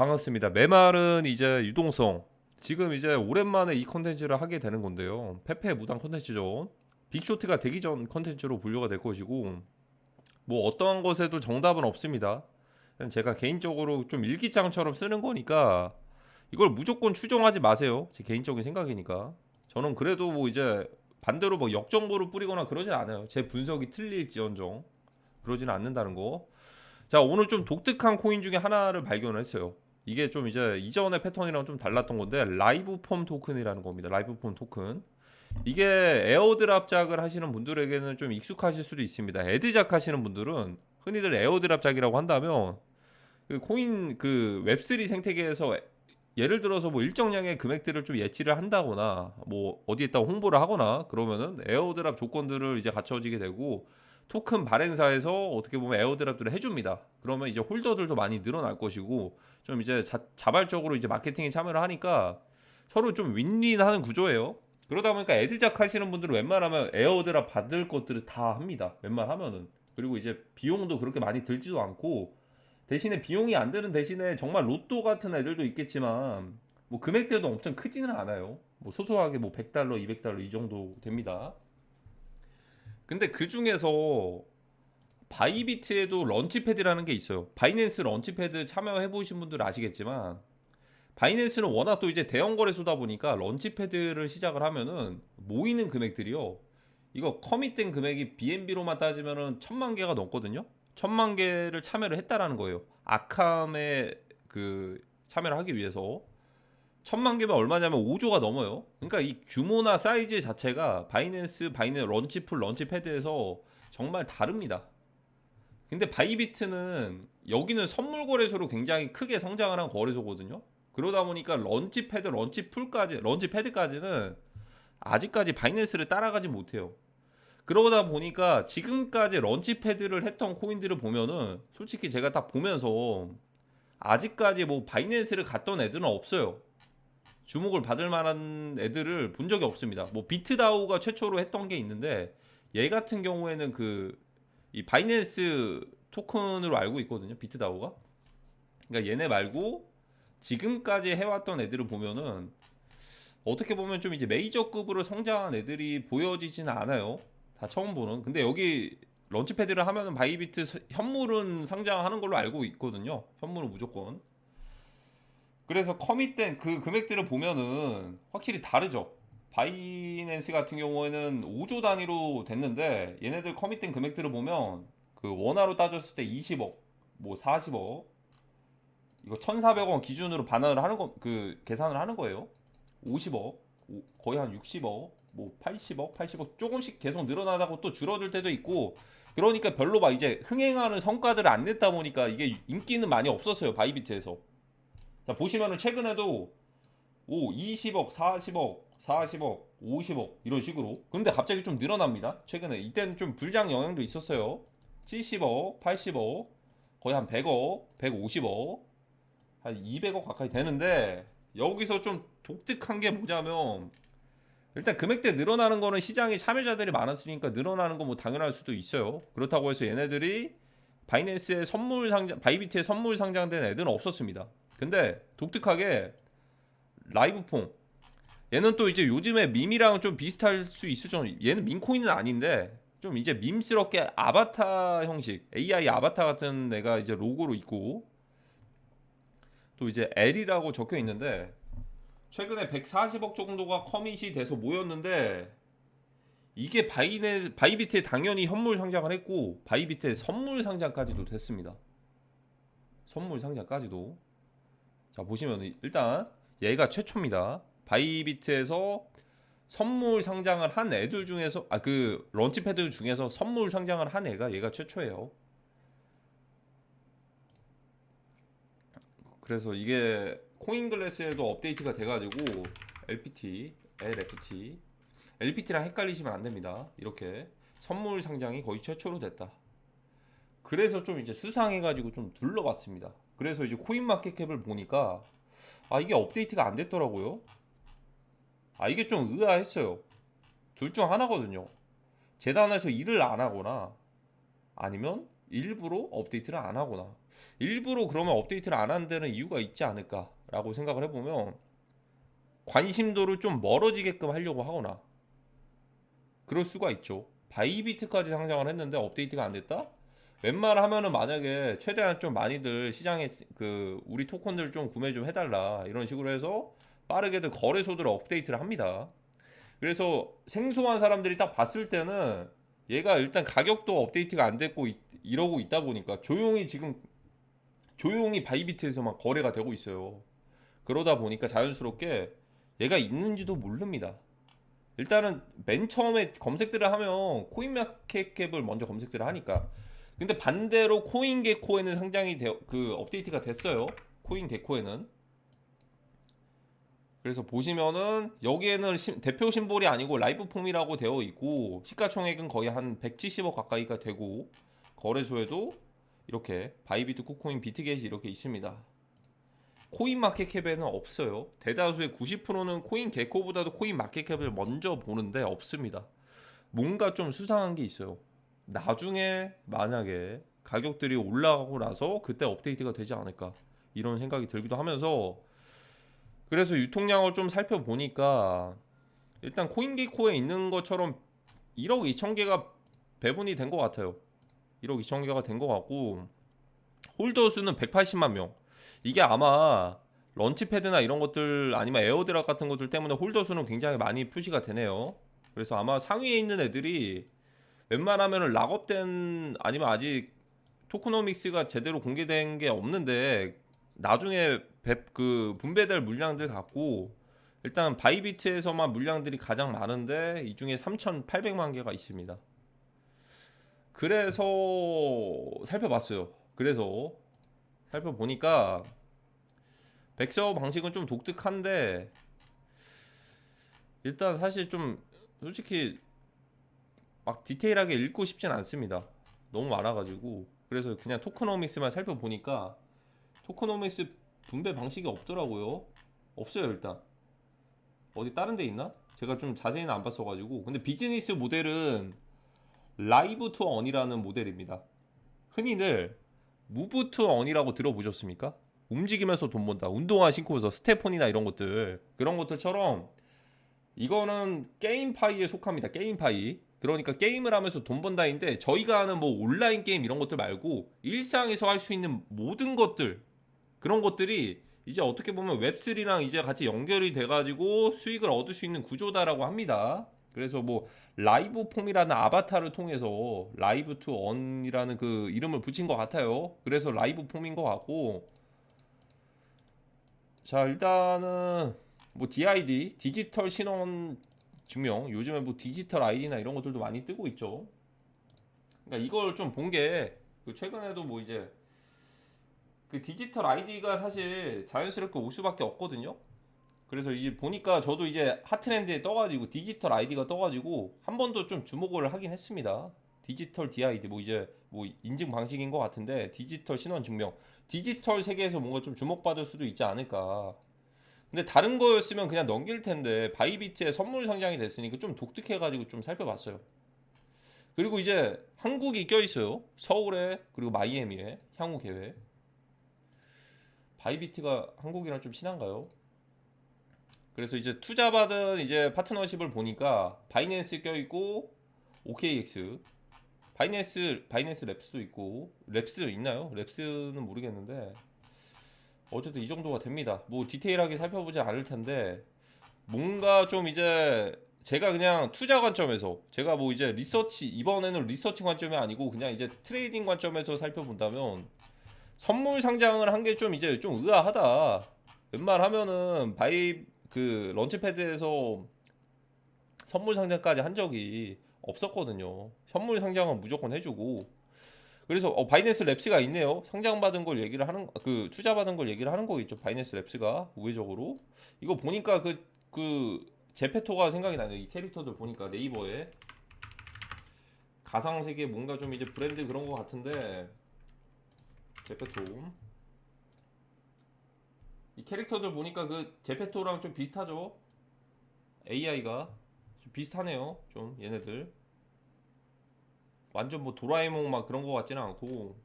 반갑습니다. 메말은 이제 유동성. 지금 이제 오랜만에 이 컨텐츠를 하게 되는 건데요. 페페 무당 컨텐츠죠. 빅쇼트가 되기 전 컨텐츠로 분류가 될 것이고, 뭐 어떠한 것에도 정답은 없습니다. 그냥 제가 개인적으로 좀 일기장처럼 쓰는 거니까 이걸 무조건 추종하지 마세요. 제 개인적인 생각이니까. 저는 그래도 뭐 이제 반대로 뭐 역정보를 뿌리거나 그러진 않아요. 제 분석이 틀릴지언정 그러지는 않는다는 거. 자, 오늘 좀 독특한 코인 중에 하나를 발견을 했어요. 이게 좀 이제 이전의 패턴이랑 좀 달랐던 건데, 라이브 폼 토큰이라는 겁니다. 라이브 폼 토큰. 이게 에어드랍 작을 하시는 분들에게는 좀 익숙하실 수도 있습니다. 애드작 하시는 분들은 흔히들 에어드랍 작이라고 한다면 그 코인 그 웹3 생태계에서 예를 들어서 뭐 일정량의 금액들을 좀 예치를 한다거나 뭐 어디에다 홍보를 하거나 그러면은 에어드랍 조건들을 이제 갖춰지게 되고 토큰 발행사에서 어떻게 보면 에어드랍들을 해줍니다. 그러면 이제 홀더들도 많이 늘어날 것이고 좀 이제 자발적으로 이제 마케팅에 참여를 하니까 서로 좀 윈윈하는 구조예요. 그러다 보니까 애드작 하시는 분들은 웬만하면 에어드랍 받을 것들을 다 합니다. 웬만하면은. 그리고 이제 비용도 그렇게 많이 들지도 않고 대신에 비용이 안 드는 대신에 정말 로또 같은 애들도 있겠지만 뭐 금액대도 엄청 크지는 않아요. 뭐 소소하게 뭐 100달러, 200달러 이 정도 됩니다. 근데 그 중에서 바이비트에도 런치패드라는 게 있어요. 바이낸스 런치패드 참여해 보신 분들은 아시겠지만 바이낸스는 워낙 또 이제 대형 거래소다 보니까 런치패드를 시작을 하면은 모이는 금액들이요. 이거 커밋된 금액이 BNB로만 따지면은 1,000만 개가 넘거든요. 1,000만 개를 참여를 했다라는 거예요. 아캄에 그 참여를 하기 위해서 1,000만 개면 얼마냐면 5조가 넘어요. 그러니까 이 규모나 사이즈 자체가 바이낸스 런치풀 런치패드에서 정말 다릅니다. 근데 바이비트는 여기는 선물 거래소로 굉장히 크게 성장을 한 거래소거든요. 그러다 보니까 런치패드, 런치풀까지, 런치패드까지는 아직까지 바이낸스를 따라가지 못해요. 그러다 보니까 지금까지 런치패드를 했던 코인들을 보면은 솔직히 제가 딱 보면서 아직까지 뭐 바이낸스를 갔던 애들은 없어요. 주목을 받을 만한 애들을 본 적이 없습니다. 뭐 비트다우가 최초로 했던 게 있는데 얘 같은 경우에는 그 이 바이낸스 토큰으로 알고 있거든요. 비트다우가. 그러니까 얘네 말고 지금까지 해왔던 애들을 보면은 어떻게 보면 좀 이제 메이저급으로 성장한 애들이 보여지지는 않아요. 다 처음 보는. 근데 여기 런치패드를 하면은 바이비트 현물은 상장하는 걸로 알고 있거든요. 현물은 무조건. 그래서 커밋된 그 금액들을 보면은 확실히 다르죠. 바이낸스 같은 경우에는 5조 단위로 됐는데 얘네들 커밋된 금액들을 보면 그 원화로 따졌을 때 20억, 뭐 40억, 이거 1,400원 기준으로 반환을 하는 거, 그 계산을 하는 거예요. 50억, 거의 한 60억, 뭐 80억, 80억 조금씩 계속 늘어나다고 또 줄어들 때도 있고 그러니까 별로 막 이제 흥행하는 성과들을 안 냈다 보니까 이게 인기는 많이 없었어요. 바이비트에서. 자, 보시면은 최근에도 20억, 40억, 40억, 50억 이런 식으로. 근데 갑자기 좀 늘어납니다. 최근에 이때는 좀 불장 영향도 있었어요. 70억, 80억, 거의 한 100억, 150억, 한 200억 가까이 되는데 여기서 좀 독특한 게 뭐냐면 일단 금액대 늘어나는 거는 시장에 참여자들이 많았으니까 늘어나는 건 뭐 당연할 수도 있어요. 그렇다고 해서 얘네들이 바이낸스의 선물 상장, 바이비트의 선물 상장된 애들은 없었습니다. 근데 독특하게 라이브퐁 얘는 또 이제 요즘에 밈이랑 좀 비슷할 수 있죠. 얘는 밈코인은 아닌데 좀 이제 밈스럽게 아바타 형식 AI 아바타 같은 애가 이제 로고로 있고 또 이제 L이라고 적혀 있는데 최근에 140억 정도가 커밋이 돼서 모였는데 이게 바이비트에 당연히 현물 상장을 했고 바이비트에 선물 상장까지도 됐습니다. 선물 상장까지도. 자, 보시면 일단 얘가 최초입니다. 바이비트에서 선물 상장을 한 애들 중에서 그 런치패드 중에서 선물 상장을 한 애가 얘가 최초예요. 그래서 이게 코인글래스에도 업데이트가 돼가지고 LPT, LFT, LPT랑 헷갈리시면 안 됩니다. 이렇게 선물 상장이 거의 최초로 됐다. 그래서 좀 이제 수상해가지고 좀 둘러봤습니다. 그래서 이제 코인마켓캡을 보니까 이게 업데이트가 안 됐더라고요. 이게 좀 의아했어요. 둘 중 하나거든요. 재단에서 일을 안 하거나 아니면 일부러 업데이트를 안 하거나, 일부러 그러면 업데이트를 안 하는 데는 이유가 있지 않을까라고 생각을 해보면, 관심도를 좀 멀어지게끔 하려고 하거나 그럴 수가 있죠. 바이비트까지 상장을 했는데 업데이트가 안 됐다? 웬만하면은 만약에 최대한 좀 많이들 시장에 그 우리 토큰들 좀 구매 좀 해달라 이런 식으로 해서 빠르게들 거래소들 업데이트를 합니다. 그래서 생소한 사람들이 딱 봤을 때는 얘가 일단 가격도 업데이트가 안 됐고 이러고 있다 보니까 조용히 지금 조용히 바이비트에서만 거래가 되고 있어요. 그러다 보니까 자연스럽게 얘가 있는지도 모릅니다. 일단은 맨 처음에 검색들을 하면 코인마켓캡을 먼저 검색들을 하니까. 근데 반대로 코인게코에는 상장이 그 업데이트가 됐어요. 코인게코에는. 그래서 보시면은 여기에는 대표 심볼이 아니고 라이브 폼이라고 되어 있고, 시가총액은 거의 한 170억 가까이가 되고, 거래소에도 이렇게 바이비트, 쿠코인, 비트겟이 이렇게 있습니다. 코인마켓캡에는 없어요. 대다수의 90%는 코인게코보다도 코인마켓캡을 먼저 보는데 없습니다. 뭔가 좀 수상한 게 있어요. 나중에 만약에 가격들이 올라가고 나서 그때 업데이트가 되지 않을까 이런 생각이 들기도 하면서, 그래서 유통량을 좀 살펴보니까 일단 코인게코에 있는 것처럼 1억 2천 개가 배분이 된 것 같아요. 1억 2천 개가 된 것 같고, 홀더 수는 180만 명. 이게 아마 런치패드나 이런 것들 아니면 에어드랍 같은 것들 때문에 홀더 수는 굉장히 많이 표시가 되네요. 그래서 아마 상위에 있는 애들이 웬만하면 락업된, 아니면 아직 토크노믹스가 제대로 공개된 게 없는데 나중에 그 분배될 물량들 갖고, 일단 바이비트에서만 물량들이 가장 많은데 이 중에 3,800만 개가 있습니다. 그래서 살펴봤어요. 그래서 살펴보니까 백서 방식은 좀 독특한데, 일단 사실 좀 솔직히 막 디테일하게 읽고 싶진 않습니다. 너무 많아가지고. 그래서 그냥 토크노믹스만 살펴보니까 토크노믹스 분배 방식이 없더라고요. 없어요. 일단 어디 다른 데 있나? 제가 좀 자세히는 안 봤어가지고. 근데 비즈니스 모델은 라이브 투 언이라는 모델입니다. 흔히들 무브 투 언이라고 들어보셨습니까? 움직이면서 돈 번다. 운동화 신고서 스테폰이나 이런 것들, 그런 것들처럼 이거는 게임파이에 속합니다. 게임파이. 그러니까 게임을 하면서 돈 번다인데, 저희가 하는 뭐 온라인 게임 이런 것들 말고 일상에서 할 수 있는 모든 것들, 그런 것들이 이제 어떻게 보면 웹3랑 이제 같이 연결이 돼가지고 수익을 얻을 수 있는 구조다라고 합니다. 그래서 뭐 라이브 폼이라는 아바타를 통해서 라이브 투 언이라는 그 이름을 붙인 것 같아요. 그래서 라이브 폼인 것 같고, 자 일단은 뭐 DID 디지털 신원 증명, 요즘에 뭐 디지털 아이디나 이런 것들도 많이 뜨고 있죠. 그러니까 이걸 좀 본 게, 그 최근에도 뭐 이제 그 디지털 아이디가 사실 자연스럽게 올 수밖에 없거든요. 그래서 이제 보니까 저도 이제 핫트렌드에 떠가지고 디지털 아이디가 떠가지고 한 번 더 좀 주목을 하긴 했습니다. 디지털 DID 뭐 이제 뭐 인증 방식인 것 같은데, 디지털 신원 증명, 디지털 세계에서 뭔가 좀 주목받을 수도 있지 않을까. 근데 다른 거였으면 그냥 넘길 텐데 바이비트에 선물 상장이 됐으니까 좀 독특해가지고 좀 살펴봤어요. 그리고 이제 한국이 껴있어요. 서울에 그리고 마이애미에 향후 계획. 바이비트가 한국이랑 좀 친한가요? 그래서 이제 투자받은 이제 파트너십을 보니까 바이낸스 껴있고, OKX, 바이낸스 랩스도 있고, 랩스 있나요? 랩스는 모르겠는데 어쨌든 이 정도가 됩니다. 뭐 디테일하게 살펴보지 않을 텐데, 뭔가 좀 이제 제가 그냥 투자 관점에서, 제가 뭐 이제 리서치, 이번에는 리서치 관점이 아니고 그냥 이제 트레이딩 관점에서 살펴본다면 선물 상장을 한 게 좀 이제 좀 의아하다. 웬만하면은 바이 그 런치패드에서 선물 상장까지 한 적이 없었거든요. 선물 상장은 무조건 해주고. 그래서 바이낸스 랩스가 있네요. 상장받은 걸 얘기를 하는, 그 투자받은 걸 얘기를 하는 거겠죠. 바이낸스 랩스가 우회적으로. 이거 보니까 그 제페토가 생각이 나네요. 이 캐릭터들 보니까 네이버에 가상세계 뭔가 좀 이제 브랜드 그런 거 같은데, 제페토 이 캐릭터들 보니까 그 제페토랑 좀 비슷하죠. AI가 좀 비슷하네요. 좀 얘네들. 완전 뭐 도라에몽 막 그런 거 같지는 않고.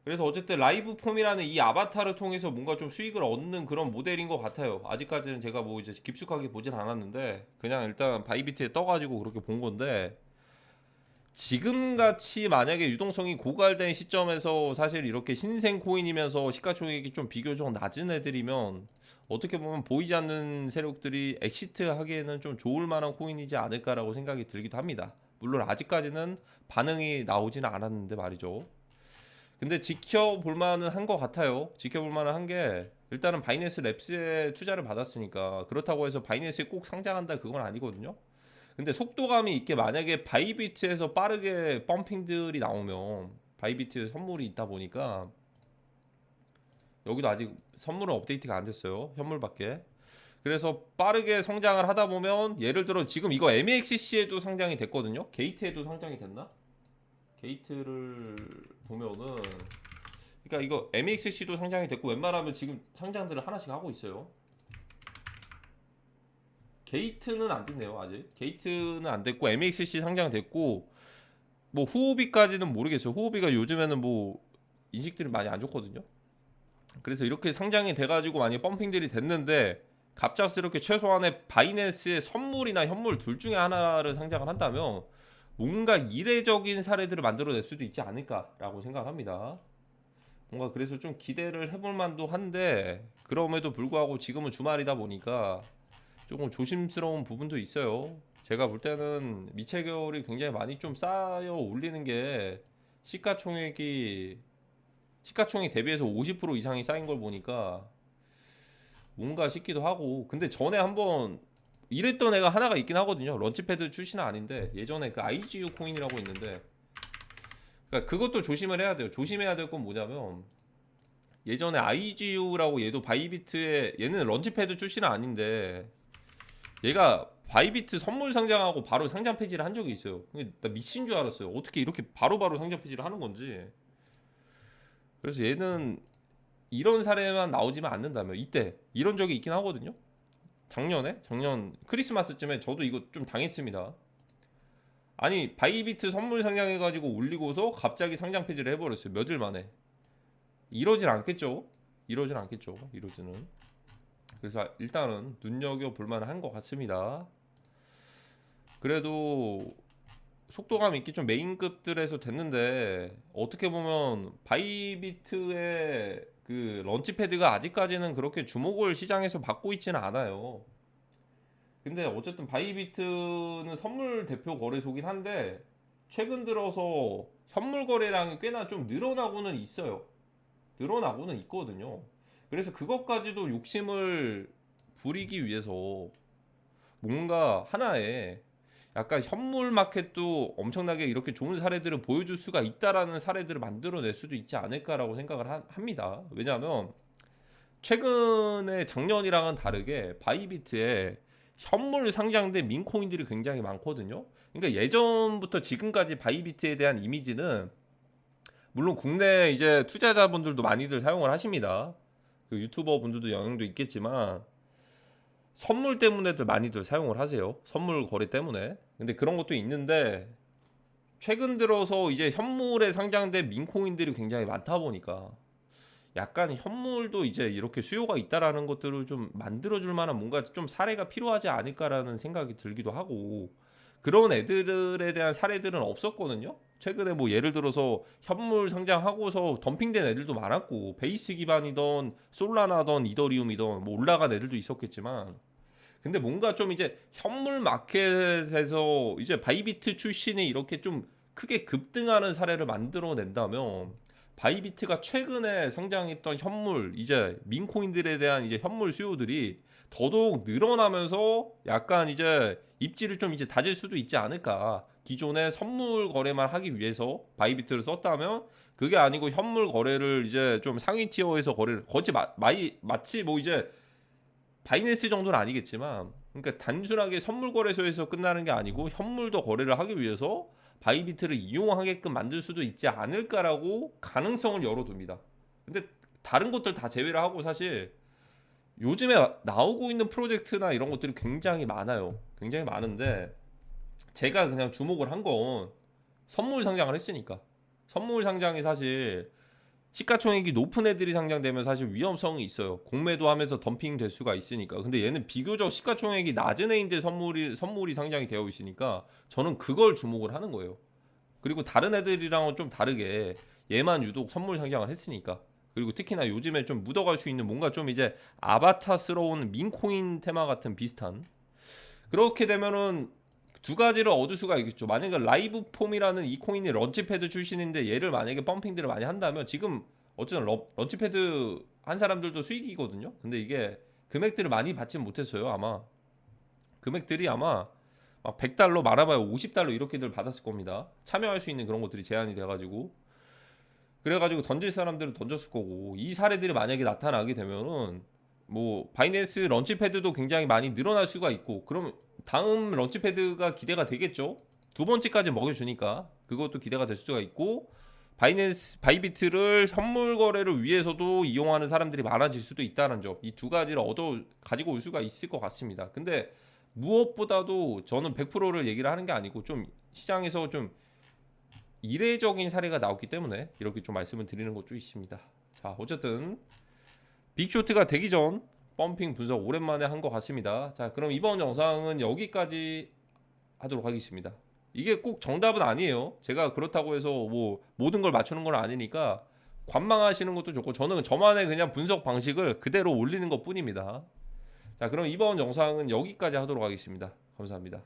그래서 어쨌든 라이브 폼이라는 이 아바타를 통해서 뭔가 좀 수익을 얻는 그런 모델인 것 같아요. 아직까지는 제가 뭐 이제 깊숙하게 보진 않았는데 그냥 일단 바이비트에 떠가지고 그렇게 본 건데, 지금 같이 만약에 유동성이 고갈된 시점에서 사실 이렇게 신생 코인이면서 시가총액이 좀 비교적 낮은 애들이면 어떻게 보면 보이지 않는 세력들이 엑시트 하기에는 좀 좋을 만한 코인이지 않을까라고 생각이 들기도 합니다. 물론 아직까지는 반응이 나오지는 않았는데 말이죠. 근데 지켜볼 만은 한 것 같아요. 지켜볼 만은 한 게, 일단은 바이낸스 랩스에 투자를 받았으니까 그렇다고 해서 바이낸스에 꼭 상장한다 그건 아니거든요. 근데 속도감이 있게 만약에 바이비트에서 빠르게 펌핑들이 나오면, 바이비트 선물이 있다 보니까 여기도 아직 선물은 업데이트가 안 됐어요. 현물밖에. 그래서 빠르게 성장을 하다 보면, 예를 들어 지금 이거 MEXC에도 상장이 됐거든요. 게이트에도 상장이 됐나? 게이트를 보면은, 그러니까 이거 MEXC도 상장이 됐고 웬만하면 지금 상장들을 하나씩 하고 있어요. 게이트는 안 됐네요. 아직 게이트는 안 됐고 MEXC 상장됐고, 뭐 후오비까지는 모르겠어요. 후오비가 요즘에는 뭐 인식들이 많이 안 좋거든요. 그래서 이렇게 상장이 돼가지고 만약 펌핑들이 됐는데 갑작스럽게 최소한의 바이낸스의 선물이나 현물 둘 중에 하나를 상장을 한다면 뭔가 이례적인 사례들을 만들어낼 수도 있지 않을까라고 생각합니다. 뭔가 그래서 좀 기대를 해볼 만도 한데, 그럼에도 불구하고 지금은 주말이다 보니까 조금 조심스러운 부분도 있어요. 제가 볼 때는 미채결이 굉장히 많이 좀 쌓여 올리는 게, 시가총액이 시가총액 대비해서 50% 이상이 쌓인 걸 보니까 뭔가 싶기도 하고. 근데 전에 한번 이랬던 애가 하나가 있긴 하거든요. 런치패드 출신은 아닌데 예전에 그 IGU 코인이라고 있는데, 그러니까 그것도 조심을 해야 돼요. 조심해야 될 건 뭐냐면, 예전에 IGU라고, 얘도 바이비트에, 얘는 런치패드 출신은 아닌데 얘가 바이비트 선물 상장하고 바로 상장 폐지를 한 적이 있어요. 나 미친 줄 알았어요. 어떻게 이렇게 바로바로 상장 폐지를 하는 건지. 그래서 얘는 이런 사례만 나오지만 않는다면, 이때 이런 적이 있긴 하거든요. 작년 크리스마스쯤에 저도 이거 좀 당했습니다. 아니 바이비트 선물 상장해가지고 올리고서 갑자기 상장 폐지를 해버렸어요. 며칠 만에. 이러진 않겠죠. 이러진 않겠죠. 이러지는. 그래서 일단은 눈여겨볼 만한 것 같습니다. 그래도 속도감 있게 좀 메인급들에서 됐는데, 어떻게 보면 바이비트의 그 런치패드가 아직까지는 그렇게 주목을 시장에서 받고 있지는 않아요. 근데 어쨌든 바이비트는 선물 대표 거래소긴 한데 최근 들어서 현물 거래량이 꽤나 좀 늘어나고는 있어요. 늘어나고는 있거든요. 그래서 그것까지도 욕심을 부리기 위해서 뭔가 하나의 약간 현물 마켓도 엄청나게 이렇게 좋은 사례들을 보여줄 수가 있다라는 사례들을 만들어낼 수도 있지 않을까라고 생각을 합니다. 왜냐하면 최근에 작년이랑은 다르게 바이비트에 현물 상장된 민코인들이 굉장히 많거든요. 그러니까 예전부터 지금까지 바이비트에 대한 이미지는, 물론 국내 이제 투자자분들도 많이들 사용을 하십니다. 그 유튜버 분들도 영향도 있겠지만 선물 때문에들 많이들 사용을 하세요. 선물 거래 때문에. 근데 그런 것도 있는데, 최근 들어서 이제 현물에 상장된 민코인들이 굉장히 많다 보니까 약간 현물도 이제 이렇게 수요가 있다라는 것들을 좀 만들어줄 만한 뭔가 좀 사례가 필요하지 않을까라는 생각이 들기도 하고, 그런 애들에 대한 사례들은 없었거든요. 최근에 뭐 예를 들어서 현물 상장하고서 덤핑된 애들도 많았고, 베이스 기반이던 솔라나던 이더리움이던 뭐 올라간 애들도 있었겠지만, 근데 뭔가 좀 이제 현물 마켓에서 이제 바이비트 출신이 이렇게 좀 크게 급등하는 사례를 만들어낸다면, 바이비트가 최근에 성장했던 현물, 이제 민코인들에 대한 이제 현물 수요들이 더더욱 늘어나면서 약간 이제 입지를 좀 이제 다질 수도 있지 않을까. 기존에 선물 거래만 하기 위해서 바이비트를 썼다면, 그게 아니고 현물 거래를 이제 좀 상위 티어에서 거래를 거치 마치 뭐 이제 바이낸스 정도는 아니겠지만, 그러니까 단순하게 선물 거래소에서 끝나는 게 아니고 현물도 거래를 하기 위해서 바이비트를 이용하게끔 만들 수도 있지 않을까라고 가능성을 열어둡니다. 근데 다른 것들 다 제외를 하고 사실 요즘에 나오고 있는 프로젝트나 이런 것들이 굉장히 많아요. 굉장히 많은데 제가 그냥 주목을 한 건 선물 상장을 했으니까. 선물 상장이 사실 시가총액이 높은 애들이 상장되면 사실 위험성이 있어요. 공매도 하면서 덤핑 될 수가 있으니까. 근데 얘는 비교적 시가총액이 낮은 애인데 선물이 상장이 되어 있으니까 저는 그걸 주목을 하는 거예요. 그리고 다른 애들이랑은 좀 다르게 얘만 유독 선물 상장을 했으니까. 그리고 특히나 요즘에 좀 묻어갈 수 있는 뭔가 좀 이제 아바타스러운 민코인 테마 같은 비슷한, 그렇게 되면은 두 가지를 얻을 수가 있겠죠. 만약에 라이브 폼이라는 이 코인이 런치패드 출신인데 얘를 만약에 펌핑들을 많이 한다면 지금 어쨌든 런치패드 한 사람들도 수익이거든요. 근데 이게 금액들을 많이 받진 못했어요. 아마 금액들이 아마 막 100달러 말아봐야 50달러 이렇게들 받았을 겁니다. 참여할 수 있는 그런 것들이 제한이 돼가지고, 그래가지고 던질 사람들은 던졌을 거고, 이 사례들이 만약에 나타나게 되면은 뭐 바이낸스 런치패드도 굉장히 많이 늘어날 수가 있고, 그럼 다음 런치패드가 기대가 되겠죠. 두 번째까지 먹여주니까 그것도 기대가 될 수가 있고, 바이비트를 선물 거래를 위해서도 이용하는 사람들이 많아질 수도 있다는 점, 이 두 가지를 가지고 올 수가 있을 것 같습니다. 근데 무엇보다도 저는 100%를 얘기를 하는 게 아니고 좀 시장에서 좀 이례적인 사례가 나왔기 때문에 이렇게 좀 말씀을 드리는 것도 있습니다. 자, 어쨌든 빅쇼트가 되기 전 펌핑 분석 오랜만에 한 것 같습니다. 자, 그럼 이번 영상은 여기까지 하도록 하겠습니다. 이게 꼭 정답은 아니에요. 제가 그렇다고 해서 뭐 모든 걸 맞추는 건 아니니까 관망하시는 것도 좋고, 저는 저만의 그냥 분석 방식을 그대로 올리는 것 뿐입니다. 자, 그럼 이번 영상은 여기까지 하도록 하겠습니다. 감사합니다.